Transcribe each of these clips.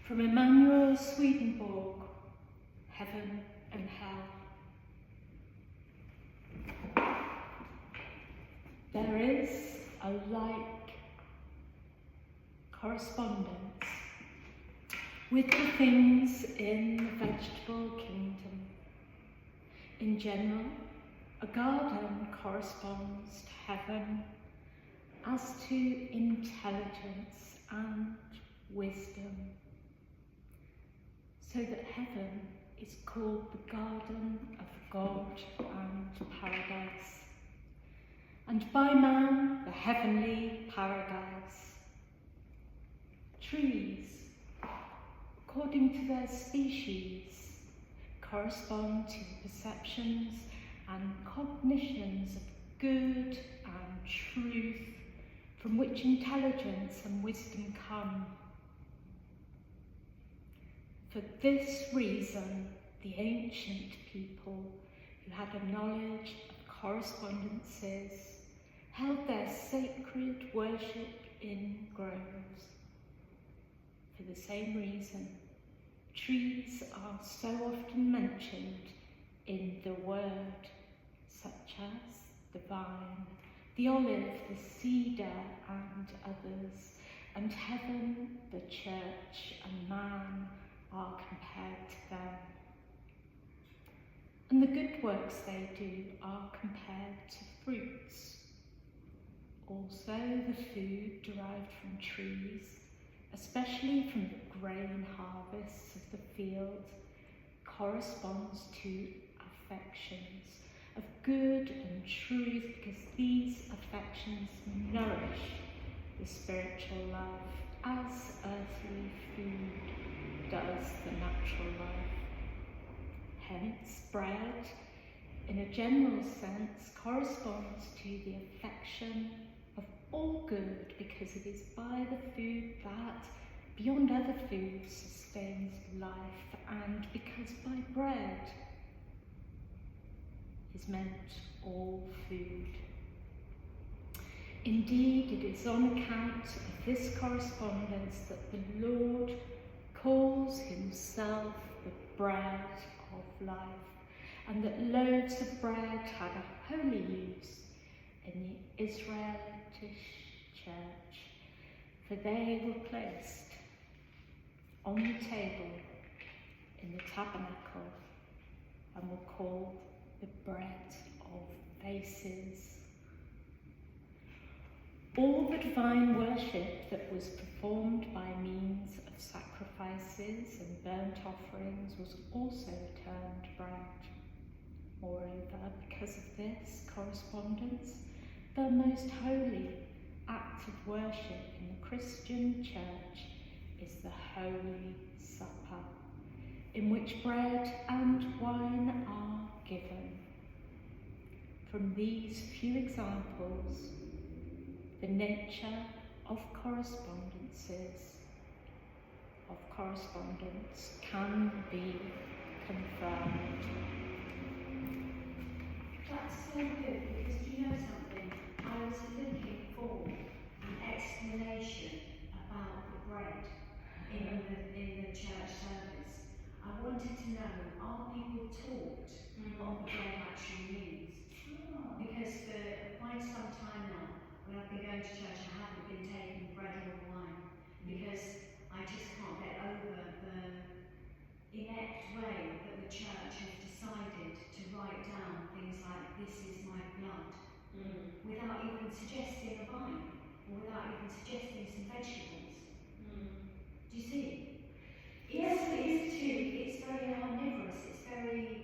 From Emanuel Swedenborg, Heaven and Hell. There is a like correspondence with the things in the vegetable kingdom. In general, a garden corresponds to heaven as to intelligence and wisdom, so that heaven is called the garden of God and paradise, and by man the heavenly paradise. Trees, according to their species, correspond to the perceptions and cognitions of good and truth from which intelligence and wisdom come. For this reason, the ancient people who had a knowledge of correspondences held their sacred worship in groves. For the same reason, trees are so often mentioned in the word, such as the vine, the olive, the cedar, and others, and heaven, the church, and man are compared to them. And the good works they do are compared to fruits. Also, the food derived from trees, especially from the grain harvests of the field, corresponds to affections of good and truth, because these affections nourish the spiritual life as earthly food does the natural life. Hence, bread, in a general sense, corresponds to the affection of all good, because it is by the food that, beyond other foods, sustains life, and because by bread is meant all food. Indeed, it is on account of this correspondence that the Lord calls himself the bread of life, and that loaves of bread had a holy use in the Israelitish church, for they were placed on the table in the tabernacle and were called the bread of faces. All the divine worship that was performed by means of sacrifices and burnt offerings was also termed bread. Moreover, because of this correspondence, the most holy act of worship in the Christian church is the Holy Supper, in which bread and wine are given. From these few examples, the nature of correspondence can be confirmed. That's so good, because do you know something? I was looking for an explanation about the bread in the church service. I wanted to know, are people taught what the bread actually means? Because for quite some time now, when I've been going to church, I haven't been taking bread or wine, because I just can't get over the inept way that the church has decided to write down things like, this is my blood, without even suggesting a vine, or without even suggesting some vegetables. Do you see? Yes, it is too. It's very omnivorous. It's very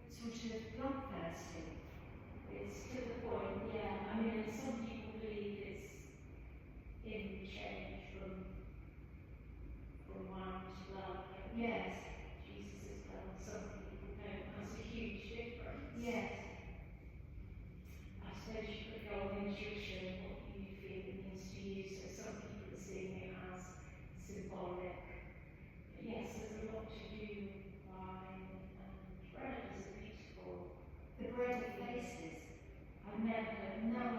sort of bloodthirsty. It's to the point, yeah. I mean, some people believe it's in change from wine to blood. Yes. Jesus' blood. Some people don't. That's a huge difference. Yes. I suppose you could go on intuition what you feel it means to you. So some people are seeing it as symbolic. But yes, there's a lot to do with wine, and bread is a beautiful. The bread of faces. I've never. No,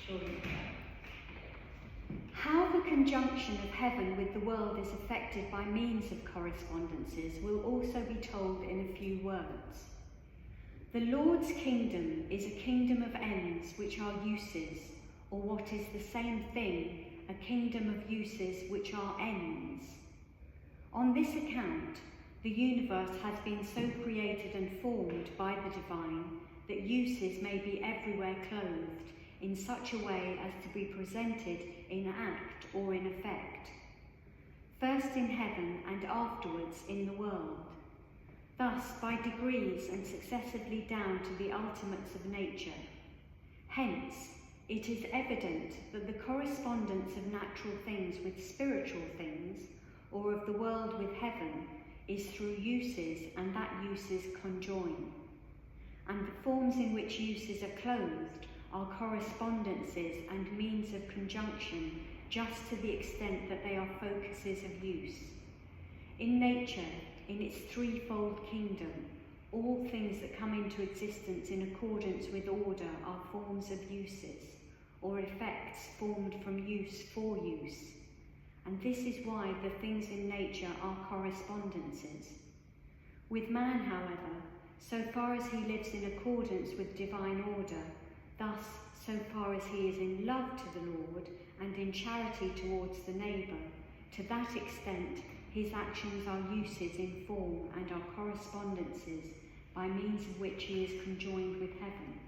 Surely. How the conjunction of heaven with the world is effected by means of correspondences will also be told in a few words. The Lord's kingdom is a kingdom of ends which are uses, or what is the same thing, a kingdom of uses which are ends. On this account, the universe has been so created and formed by the divine that uses may be everywhere clothed in such a way as to be presented in act or in effect, first in heaven and afterwards in the world, thus by degrees and successively down to the ultimates of nature. Hence, it is evident that the correspondence of natural things with spiritual things, or of the world with heaven, is through uses, and that uses conjoin. And the forms in which uses are clothed are correspondences and means of conjunction, just to the extent that they are focuses of use. In nature, in its threefold kingdom, all things that come into existence in accordance with order are forms of uses, or effects formed from use for use. And this is why the things in nature are correspondences. With man, however, so far as he lives in accordance with divine order, thus, so far as he is in love to the Lord and in charity towards the neighbour, to that extent his actions are uses in form and are correspondences by means of which he is conjoined with heaven.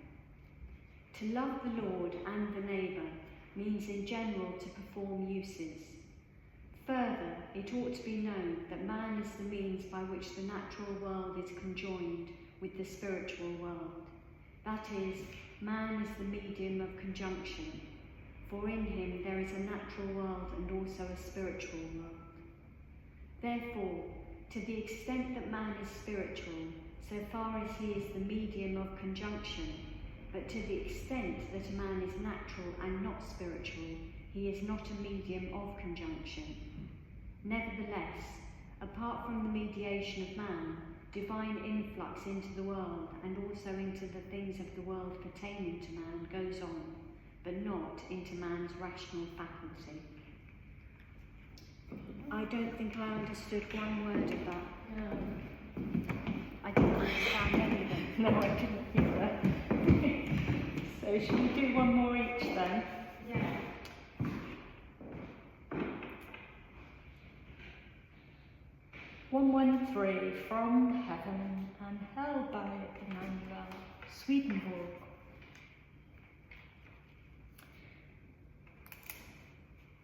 To love the Lord and the neighbour means in general to perform uses. Further, it ought to be known that man is the means by which the natural world is conjoined with the spiritual world. That is, man is the medium of conjunction, for in him there is a natural world and also a spiritual world. Therefore, to the extent that man is spiritual, so far as he is the medium of conjunction, but to the extent that a man is natural and not spiritual, he is not a medium of conjunction. Nevertheless, apart from the mediation of man, divine influx into the world and also into the things of the world pertaining to man goes on, but not into man's rational faculty. I don't think I understood one word of that. No. I didn't understand anything. No, I didn't either. So should we do one more each then? Yeah. "113 from heaven and held by Emanuel Swedenborg.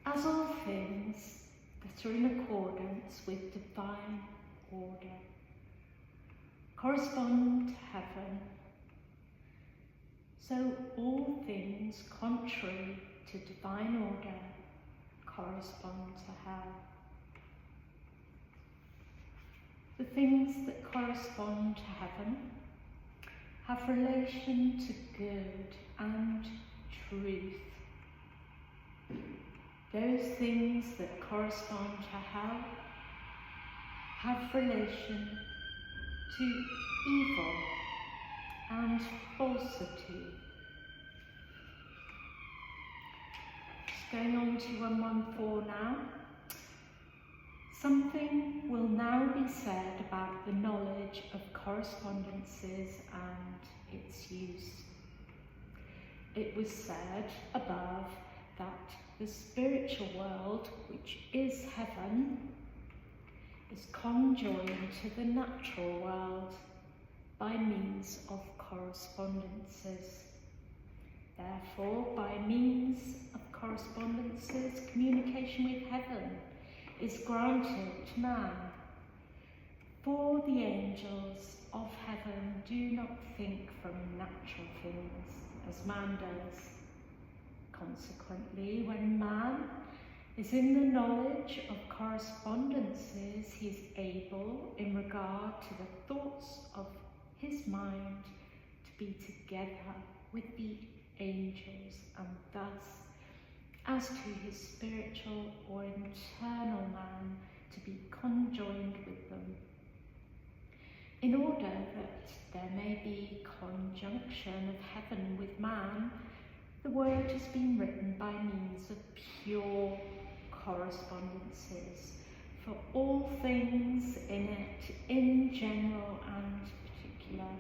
As all things that are in accordance with divine order correspond to heaven, so all things contrary to divine order correspond to hell. The things that correspond to heaven have relation to good and truth. Those things that correspond to hell have relation to evil and falsity. Just going on to 114 now. Something will now be said about the knowledge of correspondences and its use. It was said above that the spiritual world, which is heaven, is conjoined to the natural world by means of correspondences. Therefore, by means of correspondences, communication with heaven is granted to man. For the angels of heaven do not think from natural things as man does. Consequently, when man is in the knowledge of correspondences, he is able, in regard to the thoughts of his mind, to be together with the angels, and thus, as to his spiritual or internal man, to be conjoined with them, in order that there may be conjunction of heaven with man, The word has been written by means of pure correspondences, for all things in it, in general and particular,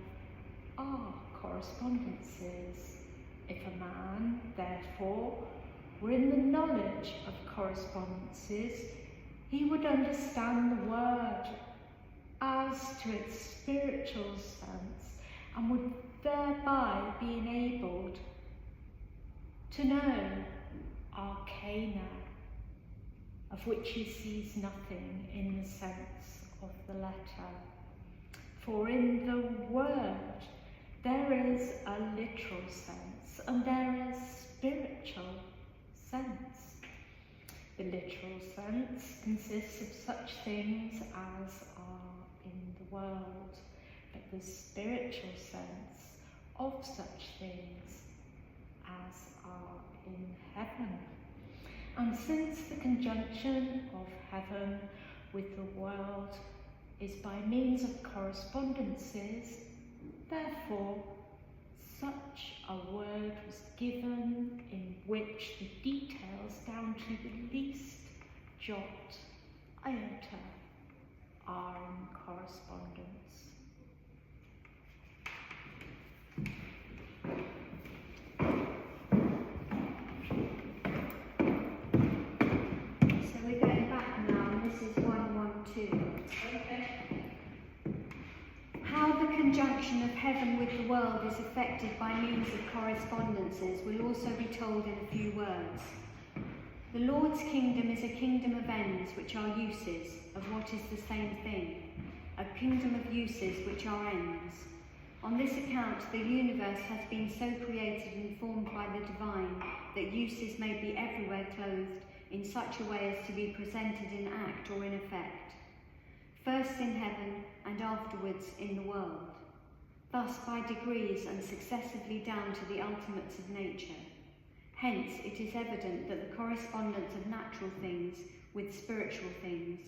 are correspondences. If a man, therefore, were in the knowledge of correspondences, he would understand the word as to its spiritual sense, and would thereby be enabled to know arcana, of which he sees nothing in the sense of the letter. For in the word there is a literal sense and there is spiritual sense. The literal sense consists of such things as are in the world, but the spiritual sense of such things as are in heaven. And since the conjunction of heaven with the world is by means of correspondences, therefore such a word was given in which the details down to the least jot, iota, are in correspondence. So we're going back now, and this is 112. Okay. How the conjunction of heaven with the world is effected by means of correspondences will also be told in a few words. The Lord's kingdom is a kingdom of ends which are uses of what is the same thing, a kingdom of uses which are ends. On this account the universe has been so created and formed by the divine that uses may be everywhere clothed in such a way as to be presented in act or in effect, first in heaven and afterwards in the world, thus by degrees and successively down to the ultimates of nature. Hence it is evident that the correspondence of natural things with spiritual things,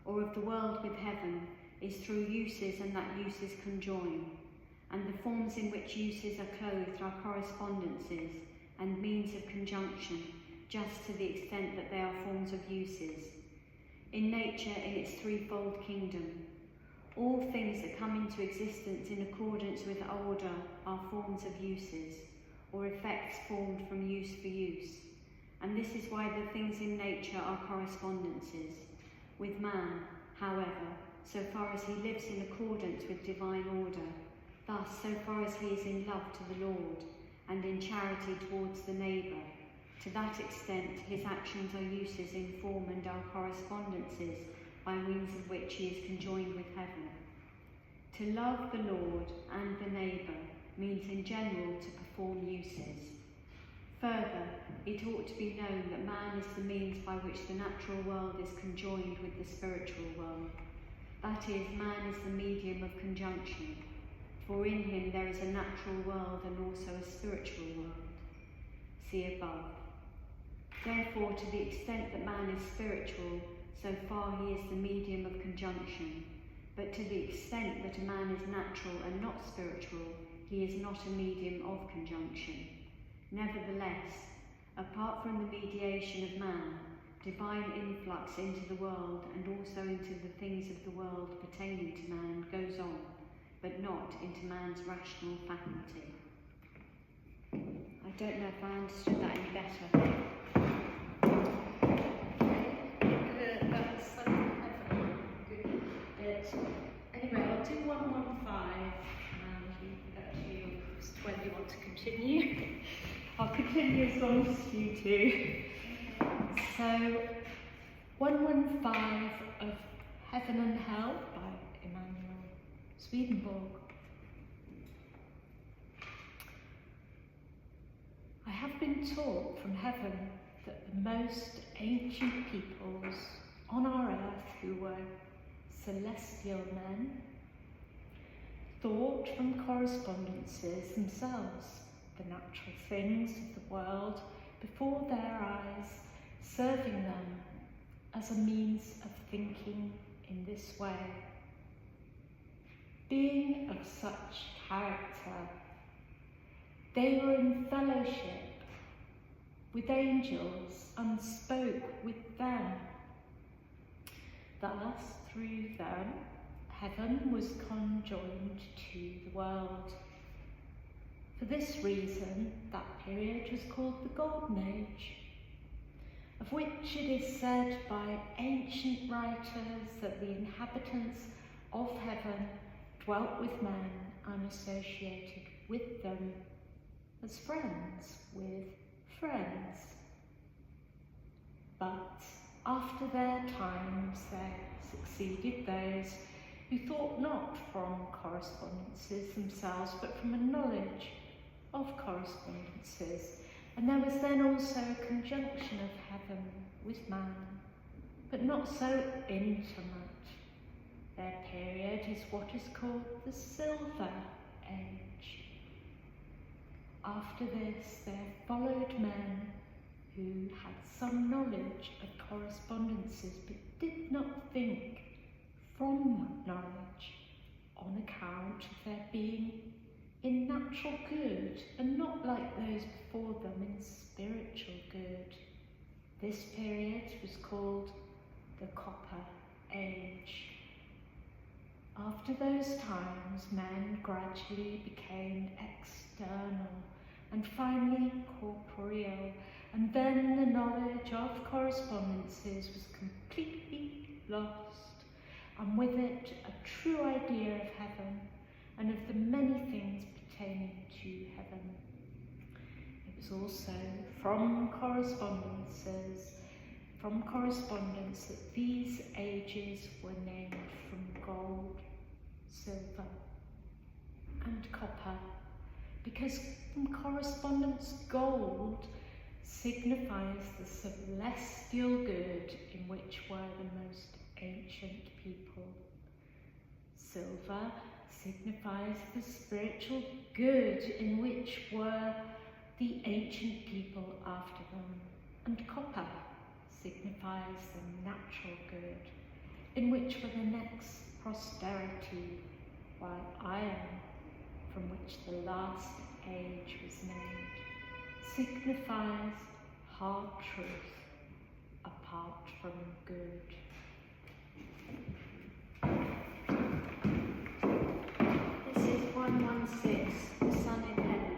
or of the world with heaven, is through uses, and that uses conjoin, and the forms in which uses are clothed are correspondences and means of conjunction, just to the extent that they are forms of uses. In nature, in its threefold kingdom, all things that come into existence in accordance with order are forms of uses, or effects formed from use for use. And this is why the things in nature are correspondences. With man, however, so far as he lives in accordance with divine order, thus so far as he is in love to the Lord, and in charity towards the neighbour, to that extent his actions are uses in form and are correspondences by means of which he is conjoined with heaven. To love the Lord and the neighbour means in general to perform uses. Further, it ought to be known that man is the means by which the natural world is conjoined with the spiritual world. That is, man is the medium of conjunction, for in him there is a natural world and also a spiritual world. See above. Therefore, to the extent that man is spiritual, so far he is the medium of conjunction, but to the extent that a man is natural and not spiritual, he is not a medium of conjunction. Nevertheless, apart from the mediation of man, divine influx into the world and also into the things of the world pertaining to man goes on, but not into man's rational faculty. I don't know if I understood that any better. That's good bit. Anyway, I'll do 115 and leave that to you as to whether you want to continue. I'll continue as long as you do. So, 115 of Heaven and Hell by Emanuel Swedenborg. I have been taught from heaven that the most ancient peoples on our earth who were celestial men thought from correspondences themselves the natural things of the world before their eyes, serving them as a means of thinking in this way. Being of such character, they were in fellowship with angels and spoke with them. Thus, through them, heaven was conjoined to the world. For this reason, that period was called the Golden Age, of which it is said by ancient writers that the inhabitants of heaven dwelt with men and associated with them as friends with friends. But after their times there succeeded those who thought not from correspondences themselves, but from a knowledge of correspondences. And there was then also a conjunction of heaven with man, but not so intimate. Their period is what is called the Silver Age. After this there followed men who had some knowledge of correspondences, but did not think from knowledge, on account of their being in natural good, and not like those before them in spiritual good. This period was called the Copper Age. After those times, men gradually became external and finally corporeal, and then the knowledge of correspondences was completely lost, and with it a true idea of heaven and of the many things pertaining to heaven. It was also from correspondence that these ages were named from gold, silver, and copper, because from correspondence gold signifies the celestial good in which were the most ancient people. Silver signifies the spiritual good in which were the ancient people after them, and copper signifies the natural good in which were the next posterity, while iron, from which the last age was named, signifies hard truth apart from good. This is 116, the sun in heaven.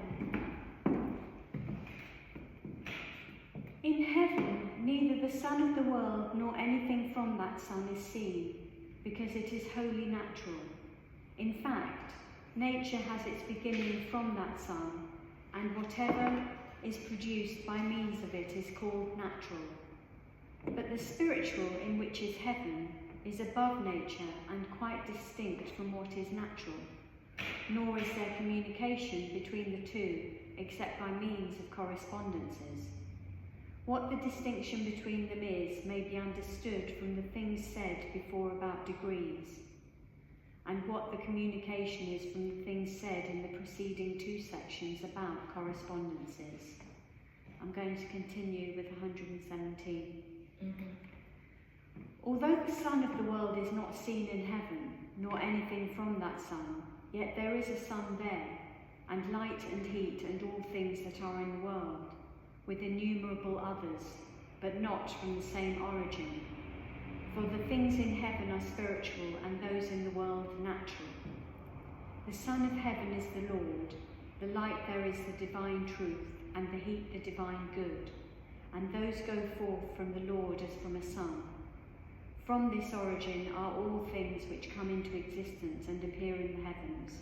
In heaven, neither the sun of the world nor anything from that sun is seen, because it is wholly natural. In fact, nature has its beginning from that sun, and whatever is produced by means of it is called natural. But the spiritual, in which is heaven, is above nature and quite distinct from what is natural, nor is there communication between the two except by means of correspondences. What the distinction between them is may be understood from the things said before about degrees, and what the communication is from the things said in the preceding two sections about correspondences. I'm going to continue with 117. Although the sun of the world is not seen in heaven, nor anything from that sun, yet there is a sun there, and light and heat and all things that are in the world, with innumerable others, but not from the same origin. For the things in heaven are spiritual, and those in the world natural. The sun of heaven is the Lord, the light there is the divine truth, and the heat the divine good, and those go forth from the Lord as from a sun. From this origin are all things which come into existence and appear in the heavens.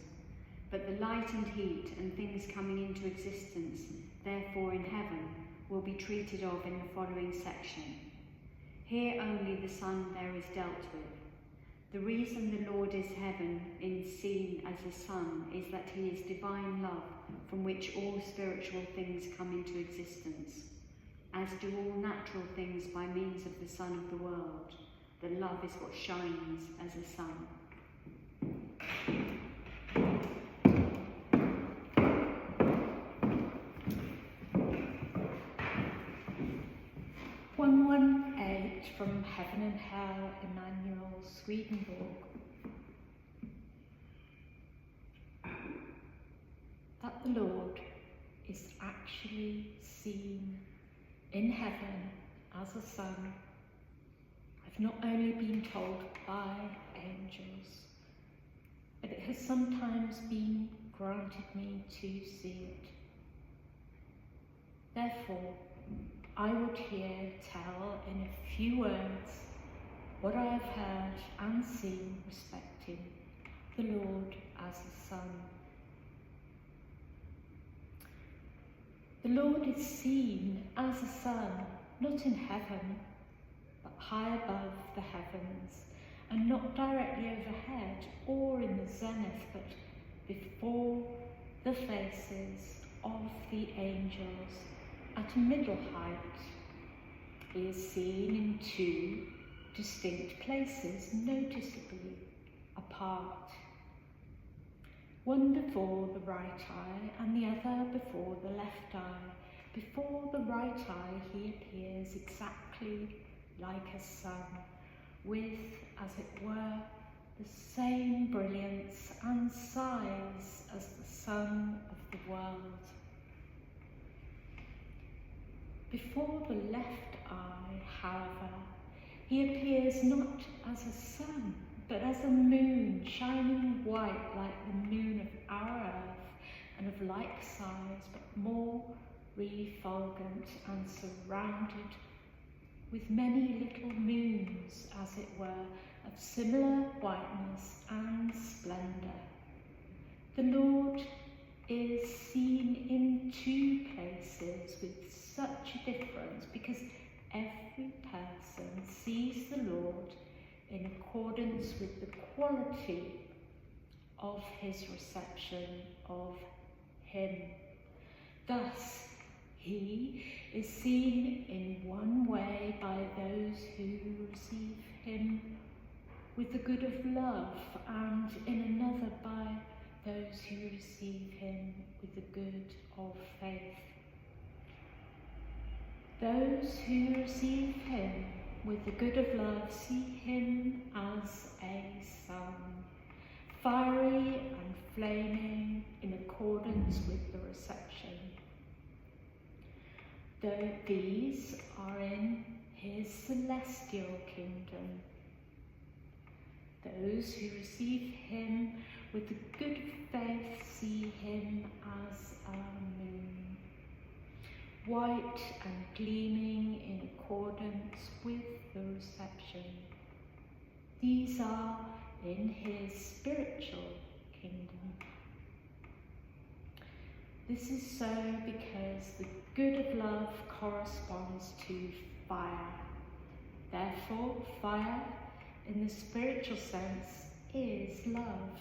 But the light and heat and things coming into existence, therefore in heaven, will be treated of in the following section. Here only the sun there is dealt with. The reason the Lord is heaven in seen as a sun is that he is divine love, from which all spiritual things come into existence, as do all natural things by means of the Son of the world. The love is what shines as a sun. From Heaven and Hell, Emanuel Swedenborg. That the Lord is actually seen in heaven as a son. I've not only been told by angels, but it has sometimes been granted me to see it. Therefore, I would here tell in a few words what I have heard and seen respecting the Lord as a son. The Lord is seen as a son, not in heaven, but high above the heavens, and not directly overhead or in the zenith, but before the faces of the angels at a middle height. He is seen in two distinct places, noticeably apart. One before the right eye and the other before the left eye. Before the right eye he appears exactly like a sun, with, as it were, the same brilliance and size as the sun of the world. Before the left eye, however, he appears not as a sun, but as a moon, shining white like the moon of our earth, and of like size, but more refulgent and surrounded with many little moons, as it were, of similar whiteness and splendour. The Lord is seen in two places with such a difference, because every person sees the Lord in accordance with the quality of his reception of him. Thus, he is seen in one way by those who receive him with the good of love, and in another by those who receive him with the good of faith. Those who receive him with the good of love see him as a son, fiery and flaming in accordance with the reception. Though these are in his celestial kingdom. Those who receive him with the good faith see him as a moon, white and gleaming in accordance with the reception. These are in his spiritual kingdom. This is so because the good of love corresponds to fire. Therefore, fire in the spiritual sense is love,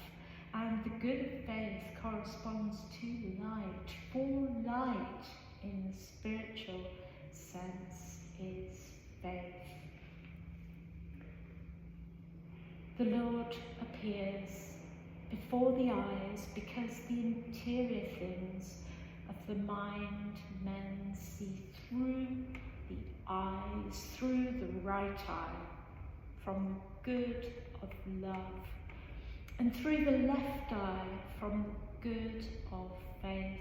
and the good of faith corresponds to light, for light in the spiritual sense is faith. The Lord appears before the eyes because the interior things of the mind men see through the eyes, through the right eye, from the good of love, and through the left eye from the good of faith.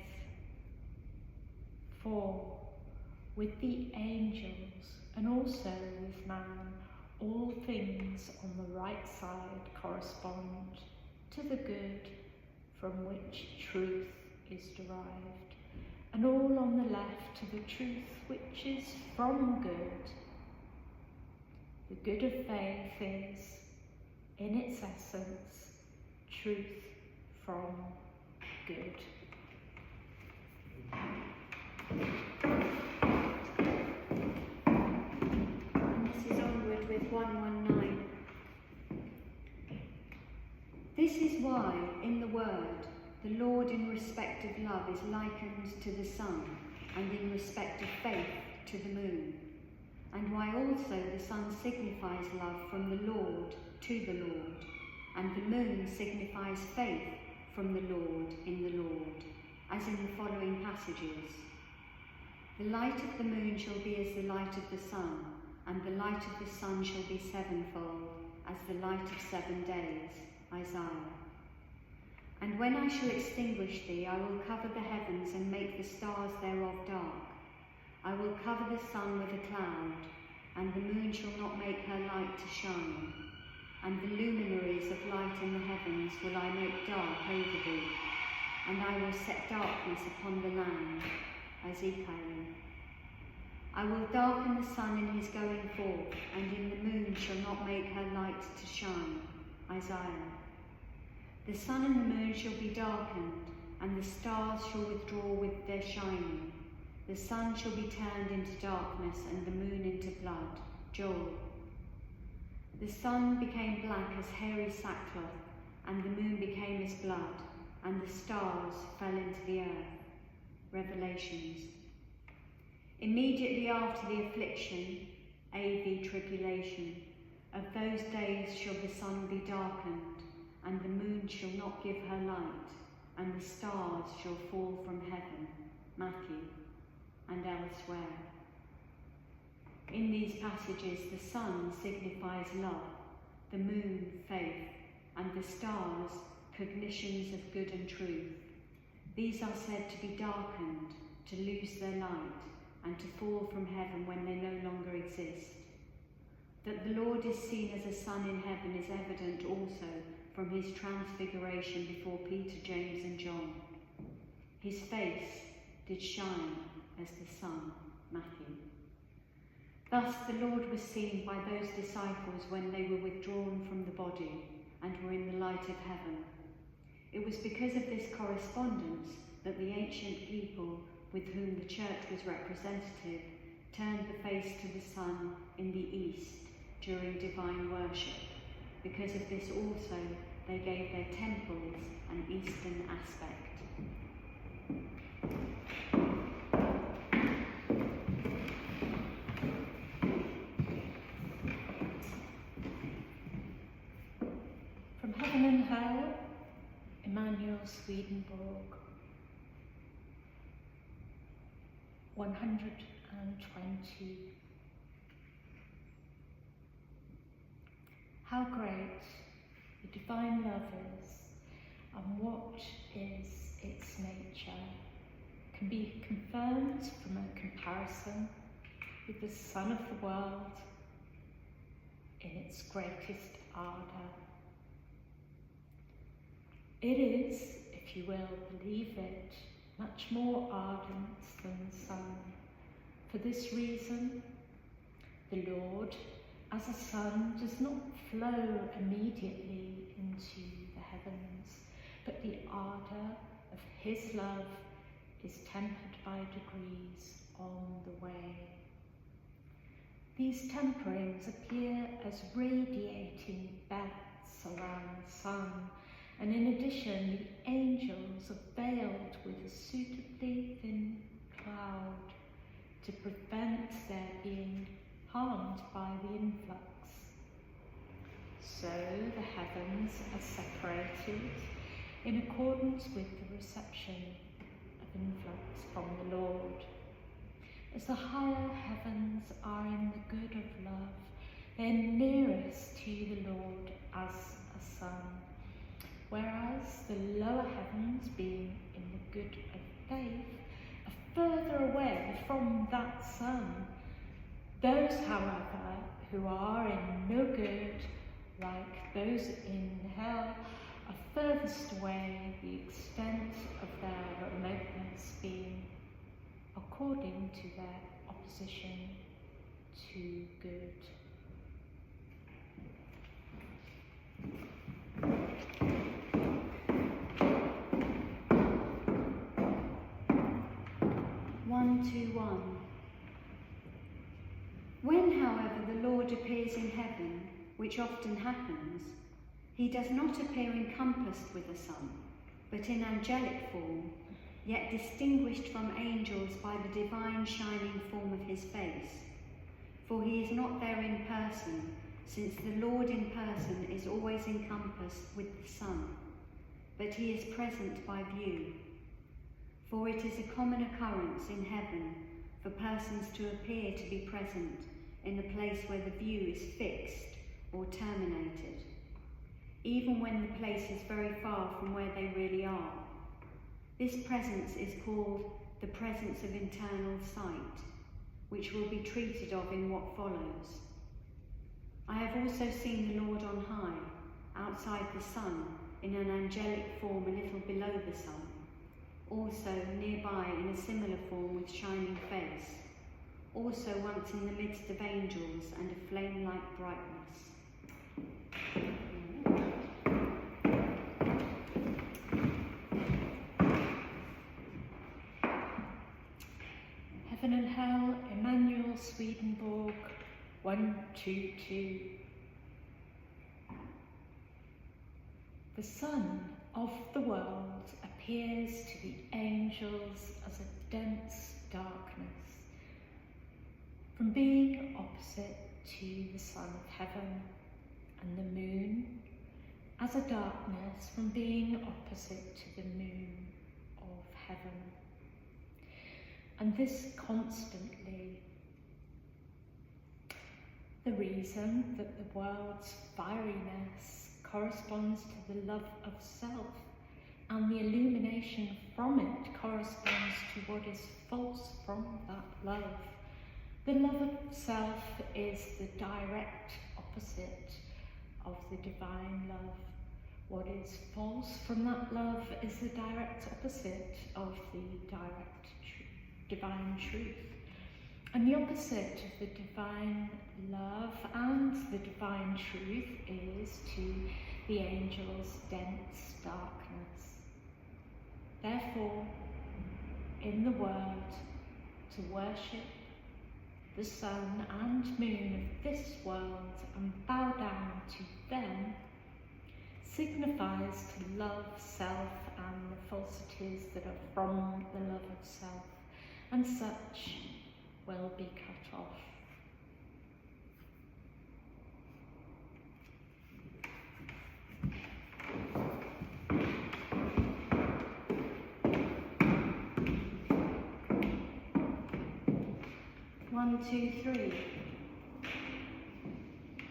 For with the angels and also with man, all things on the right side correspond to the good from which truth is derived, and all on the left to the truth which is from good. The good of faith is, in its essence, truth from good. And this is onward with 119. This is why, in the Word, the Lord in respect of love is likened to the sun, and in respect of faith to the moon, and why also the sun signifies love from the Lord to the Lord, and the moon signifies faith from the Lord in the Lord, as in the following passages. The light of the moon shall be as the light of the sun, and the light of the sun shall be sevenfold, as the light of 7 days. Isaiah. And when I shall extinguish thee, I will cover the heavens and make the stars thereof dark. I will cover the sun with a cloud, and the moon shall not make her light to shine. And the luminaries of light in the heavens will I make dark over thee, and I will set darkness upon the land, Ezekiel. I will darken the sun in his going forth, and in the moon shall not make her light to shine, Isaiah. The sun and the moon shall be darkened, and the stars shall withdraw with their shining. The sun shall be turned into darkness, and the moon into blood, Joel. The sun became black as hairy sackcloth, and the moon became as blood, and the stars fell into the earth, Revelations. Immediately after the affliction, AV tribulation, of those days shall the sun be darkened, and the moon shall not give her light, and the stars shall fall from heaven, Matthew, and elsewhere. In these passages, the sun signifies love, the moon faith, and the stars cognitions of good and truth. These are said to be darkened, to lose their light, and to fall from heaven when they no longer exist. That the Lord is seen as a sun in heaven is evident also from his transfiguration before Peter, James and John. His face did shine as the sun, Matthew. Thus the Lord was seen by those disciples when they were withdrawn from the body and were in the light of heaven. It was because of this correspondence that the ancient people with whom the church was representative turned the face to the sun in the east during divine worship. Because of this also they gave their temples an eastern aspect. From Heaven and Hell, Emanuel Swedenborg. 120. How great the divine love is, and what is its nature, can be confirmed from a comparison with the Son of the world in its greatest ardour. It is, if you will believe it, much more ardent than the sun. For this reason, the Lord, as a sun, does not flow immediately into the heavens, but the ardour of his love is tempered by degrees on the way. These temperings appear as radiating belts around the sun, and in addition, the angels are veiled with a suitably thin cloud to prevent their being harmed by the influx. So the heavens are separated in accordance with the reception of influx from the Lord. As the higher heavens are in the good of love, they're nearest to the Lord as a sun, whereas the lower heavens, being in the good of faith, are further away from that sun. Those, however, who are in no good, like those in hell, are furthest away, the extent of their remoteness being according to their opposition to good. When, however, the Lord appears in heaven, which often happens, he does not appear encompassed with a sun, but in angelic form, yet distinguished from angels by the divine shining form of his face. For he is not there in person, since the Lord in person is always encompassed with the sun, but he is present by view. For it is a common occurrence in heaven for persons to appear to be present in the place where the view is fixed or terminated, even when the place is very far from where they really are. This presence is called the presence of internal sight, which will be treated of in what follows. I have also seen the Lord on high, outside the sun, in an angelic form a little below the sun, also nearby in a similar form with shining face, also once in the midst of angels and a flame-like brightness. Heaven and Hell, Emanuel Swedenborg, 122. The Son of the world appears to the angels as a dense darkness, from being opposite to the Son of Heaven, and the moon as a darkness from being opposite to the moon of heaven. And this constantly. The reason that the world's fieriness corresponds to the love of self, and the illumination from it corresponds to what is false from that love. The love of self is the direct opposite of the divine love. What is false from that love is the direct opposite of the divine truth. And the opposite of the divine love and the divine truth is to the angels' dense darkness. Therefore, in the world, to worship the sun and moon of this world and bow down to them signifies to love self and the falsities that are from the love of self, and such will be cut off. One, two, three.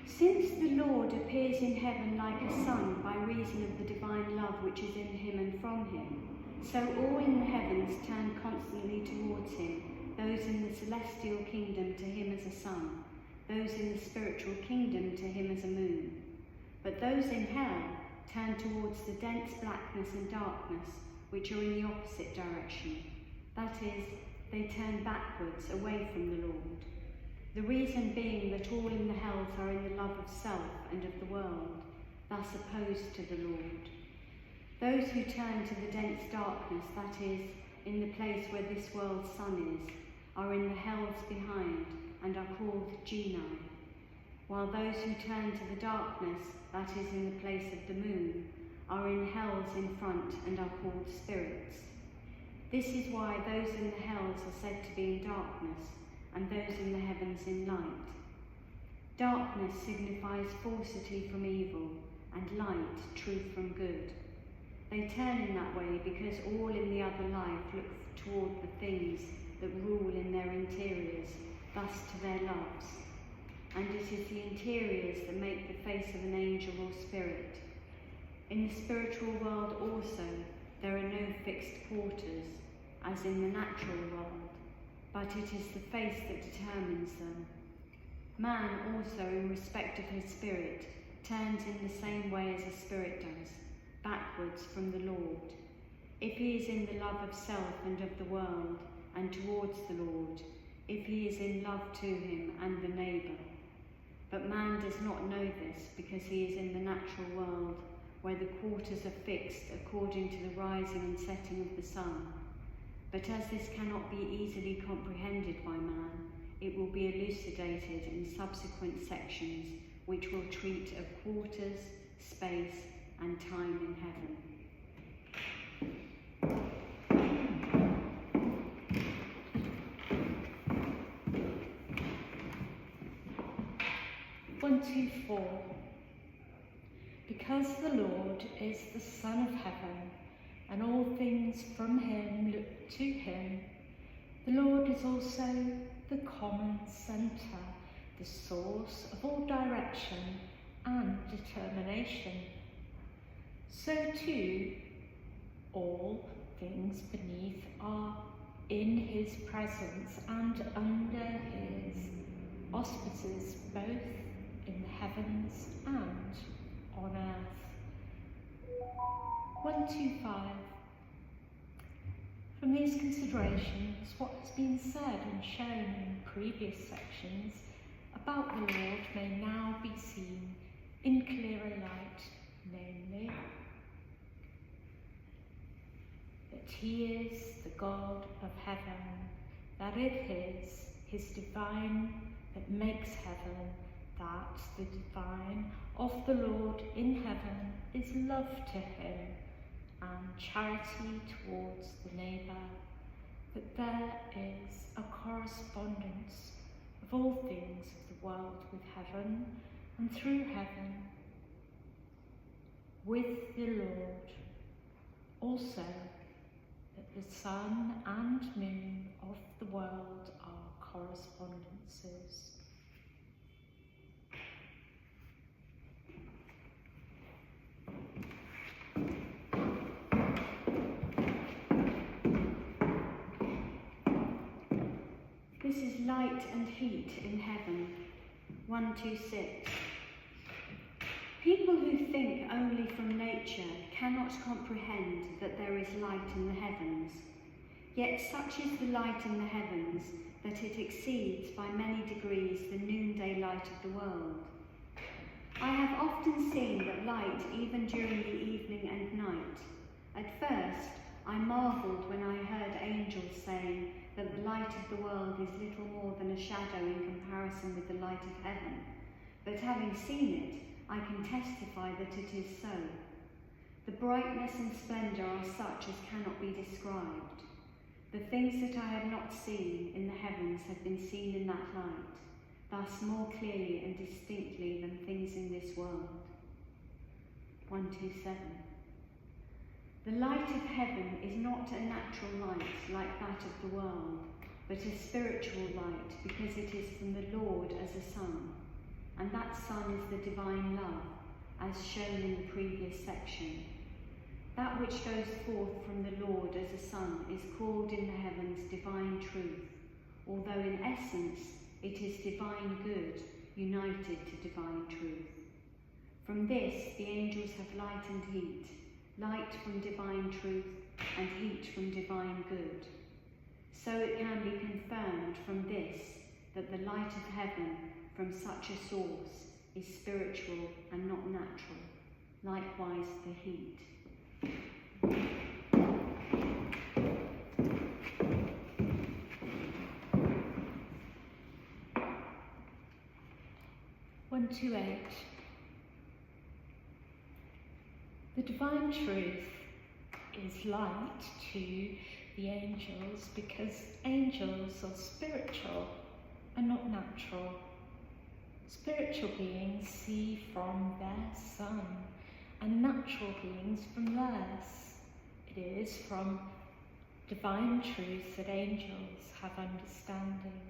Since the Lord appears in heaven like a sun by reason of the divine love which is in him and from him, so all in the heavens turn constantly towards him, those in the celestial kingdom to him as a sun, those in the spiritual kingdom to him as a moon. But those in hell turn towards the dense blackness and darkness which are in the opposite direction. That is, they turn backwards away from the Lord. The reason being that all in the hells are in the love of self and of the world, thus opposed to the Lord. Those who turn to the dense darkness, that is, in the place where this world's sun is, are in the hells behind and are called genii, while those who turn to the darkness, that is, in the place of the moon, are in hells in front and are called spirits. This is why those in the hells are said to be in darkness, and those in the heavens in light. Darkness signifies falsity from evil, and light, truth from good. They turn in that way because all in the other life look toward the things that rule in their interiors, thus to their loves. And it is the interiors that make the face of an angel or spirit. In the spiritual world also, there are no fixed quarters, as in the natural world, but it is the face that determines them. Man also, in respect of his spirit, turns in the same way as a spirit does, backwards from the Lord. If he is in the love of self and of the world, and towards the Lord, if he is in love to him and the neighbour. But man does not know this, because he is in the natural world, where the quarters are fixed according to the rising and setting of the sun. But as this cannot be easily comprehended by man, it will be elucidated in subsequent sections, which will treat of quarters, space, and time in heaven. 124. Because the Lord is the Son of Heaven, and all things from him look to him, the Lord is also the common centre, the source of all direction and determination. So too, all things beneath are in his presence and under his auspices, both in the heavens and on earth. 125. From these considerations, what has been said and shown in previous sections about the Lord may now be seen in clearer light, namely, that he is the God of heaven, that it is his divine that makes heaven, that the divine of the Lord in heaven is love to him and charity towards the neighbour, that there is a correspondence of all things of the world with heaven and through heaven with the Lord. Also, that the sun and moon of the world are correspondences. This is light and heat in heaven. 126. People who think only from nature cannot comprehend that there is light in the heavens. Yet such is the light in the heavens that it exceeds by many degrees the noonday light of the world. I have often seen that light even during the evening and night. At first, I marvelled when I heard angels saying that the light of the world is little more than a shadow in comparison with the light of heaven. But having seen it, I can testify that it is so. The brightness and splendour are such as cannot be described. The things that I have not seen in the heavens have been seen in that light, thus more clearly and distinctly than things in this world. 127. The light of heaven is not a natural light like that of the world, but a spiritual light, because it is from the Lord as a sun, and that sun is the divine love, as shown in the previous section. That which goes forth from the Lord as a sun is called in the heavens divine truth, although in essence it is divine good united to divine truth. From this the angels have light and heat, light from divine truth and heat from divine good. So it can be confirmed from this that the light of heaven from such a source is spiritual and not natural, likewise the heat. One, 2, 8. The divine truth is light to the angels because angels are spiritual and not natural. Spiritual beings see from their sun, and natural beings from theirs. It is from divine truth that angels have understanding,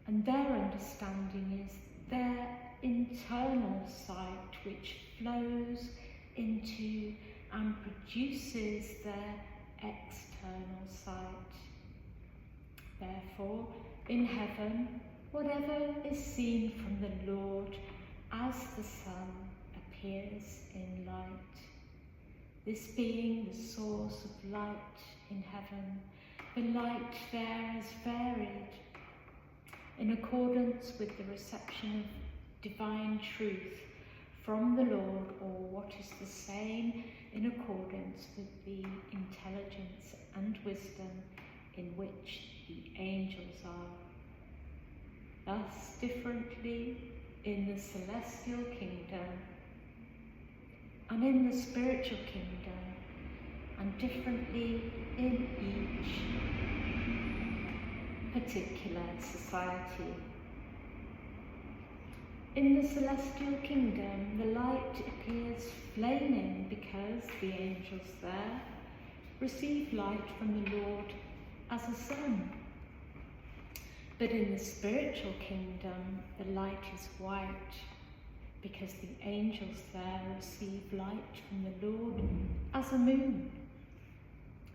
and their understanding is their internal sight, which flows into and produces their external sight. Therefore, in heaven, whatever is seen from the Lord as the sun appears in light. This being the source of light in heaven, the light there is varied in accordance with the reception of divine truth from the Lord, or what is the same, in accordance with the intelligence and wisdom in which the angels are. Thus differently in the celestial kingdom and in the spiritual kingdom, and differently in each particular society. In the celestial kingdom, the light appears flaming because the angels there receive light from the Lord as a sun. But in the spiritual kingdom, the light is white because the angels there receive light from the Lord as a moon.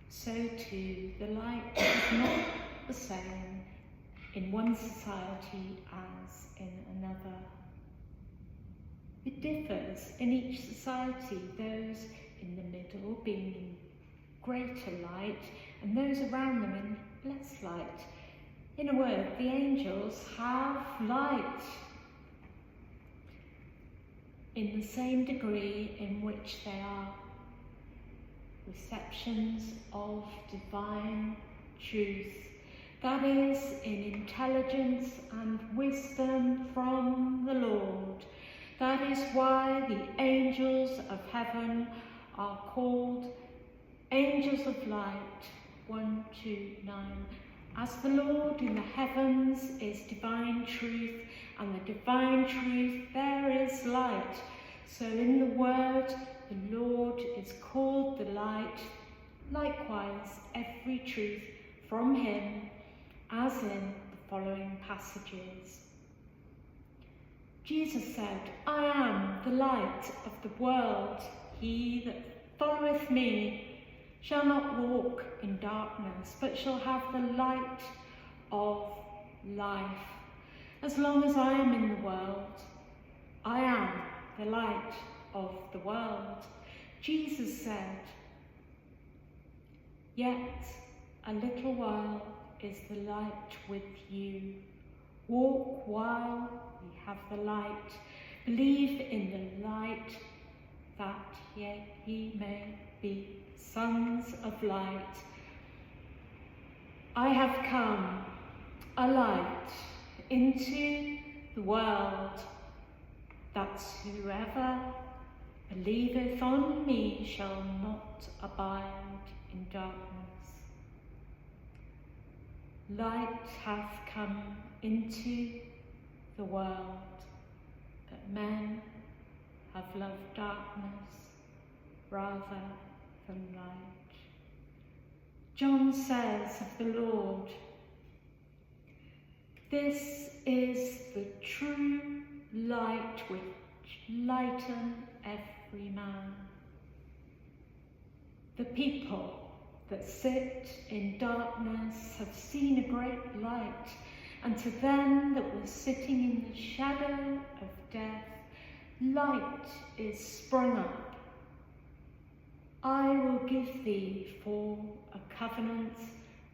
So too, the light is not the same in one society as in another. It differs in each society, those in the middle being in greater light and those around them in less light. In a word, the angels have light in the same degree in which they are receptions of divine truth, that is, in intelligence and wisdom from the Lord. That is why the angels of heaven are called angels of light. 1, 2, 9. As the Lord in the heavens is divine truth, and the divine truth there is light, so in the word the Lord is called the light, likewise every truth from him, as in the following passages. Jesus said, I am the light of the world. He that followeth me shall not walk in darkness, but shall have the light of life. As long as I am in the world, I am the light of the world. Jesus said, yet a little while is the light with you. Walk while ye have the light. Believe in the light, that ye may be sons of light. I have come, a light, into the world, that whoever believeth on me shall not abide in darkness. Light hath come into the world, but men have loved darkness rather than light. John says of the Lord, this is the true light which lighten every man. The people that sit in darkness have seen a great light, and to them that were sitting in the shadow of death, light is sprung up. I will give thee for a covenant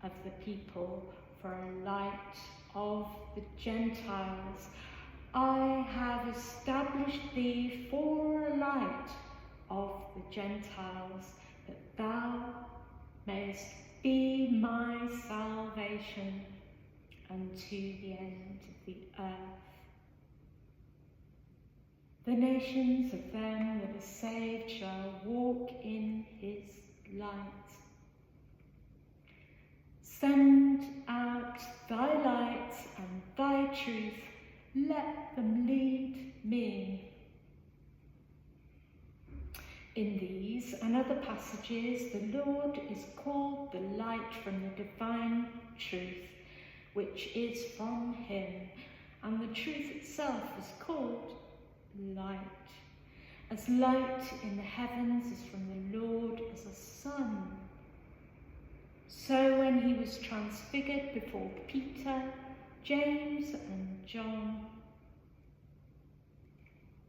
of the people, for a light of the Gentiles. I have established thee for a light of the Gentiles, that thou mayest be my salvation unto the end of the earth. The nations of them that are saved shall walk in his light. Send out thy light and thy truth, let them lead me. In these and other passages, the Lord is called the light from the divine truth, which is from him, and the truth itself is called light. As light in the heavens is from the Lord as a sun, so when he was transfigured before Peter, James and John,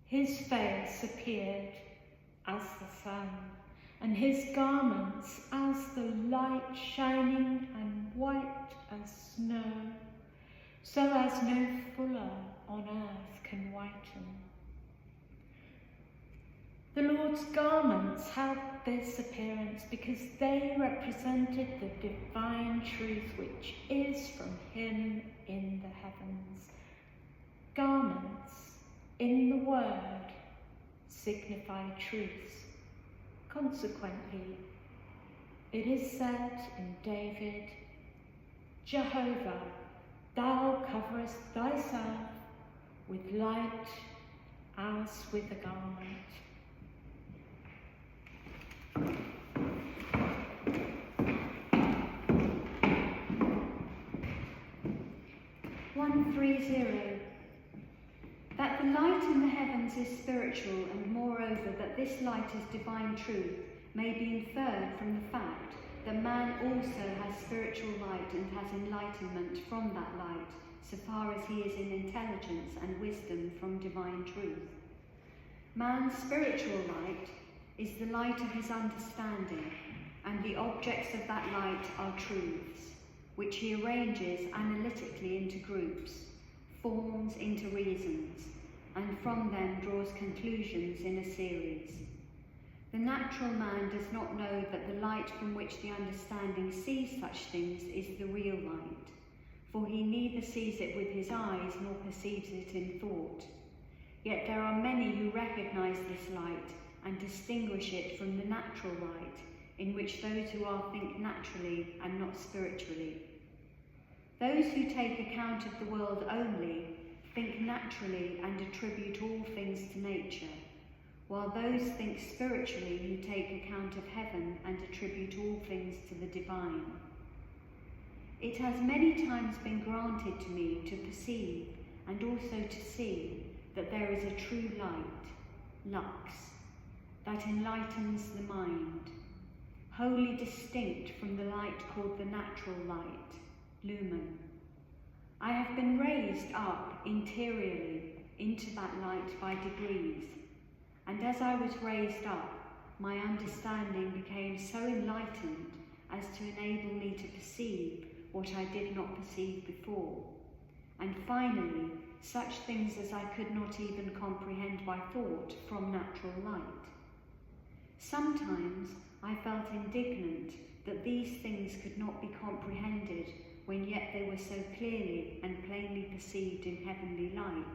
his face appeared as the sun, and his garments as the light shining and white as snow, so as no fuller on earth can whiten. The Lord's garments had this appearance because they represented the divine truth which is from him in the heavens. Garments in the word signify truths. Consequently, it is said in David, Jehovah, thou coverest thyself with light as with a garment. 130. That the light in the heavens is spiritual, and moreover that this light is divine truth, may be inferred from the fact that man also has spiritual light and has enlightenment from that light, so far as he is in intelligence and wisdom from divine truth. Man's spiritual light is the light of his understanding, and the objects of that light are truths, which he arranges analytically into groups, forms into reasons, and from them draws conclusions in a series. The natural man does not know that the light from which the understanding sees such things is the real light, for he neither sees it with his eyes nor perceives it in thought. Yet there are many who recognize this light and distinguish it from the natural light, in which those who are think naturally and not spiritually. Those who take account of the world only think naturally and attribute all things to nature, while those think spiritually who take account of heaven and attribute all things to the divine. It has many times been granted to me to perceive and also to see that there is a true light, lux, that enlightens the mind, wholly distinct from the light called the natural light, lumen. I have been raised up interiorly into that light by degrees, and as I was raised up, my understanding became so enlightened as to enable me to perceive what I did not perceive before, and finally, such things as I could not even comprehend by thought from natural light. Sometimes I felt indignant that these things could not be comprehended when yet they were so clearly and plainly perceived in heavenly light,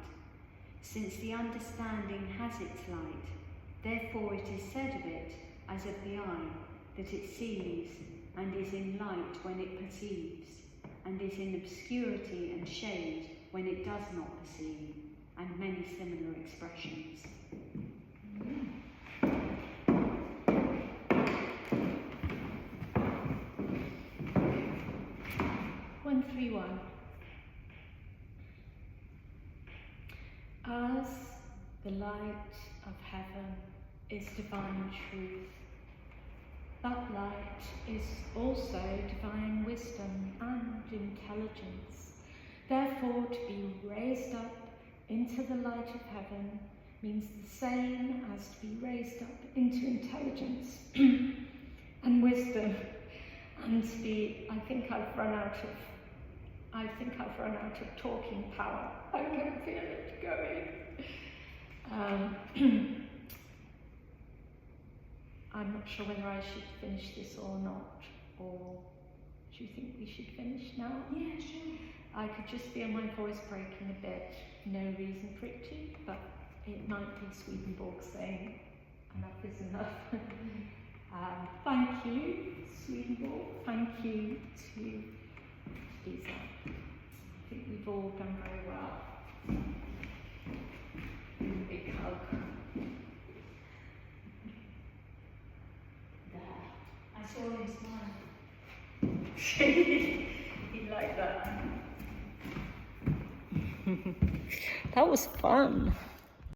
since the understanding has its light. Therefore it is said of it, as of the eye, that it sees and is in light when it perceives, and is in obscurity and shade when it does not perceive, and many similar expressions. 131. As the light of heaven is divine truth, that light is also divine wisdom and intelligence. Therefore, to be raised up into the light of heaven means the same as to be raised up into intelligence and wisdom, and to be, I think I've run out of talking power. I can feel it going. I'm not sure whether I should finish this or not, or do you think we should finish now? Yeah, sure. I could just feel my voice breaking a bit. No reason for it to, but it might be Swedenborg saying enough is enough. Thank you, Swedenborg. Thank you to Liza. I think we've all done very well. Big hug. There. I saw him smile. He liked that. That was fun.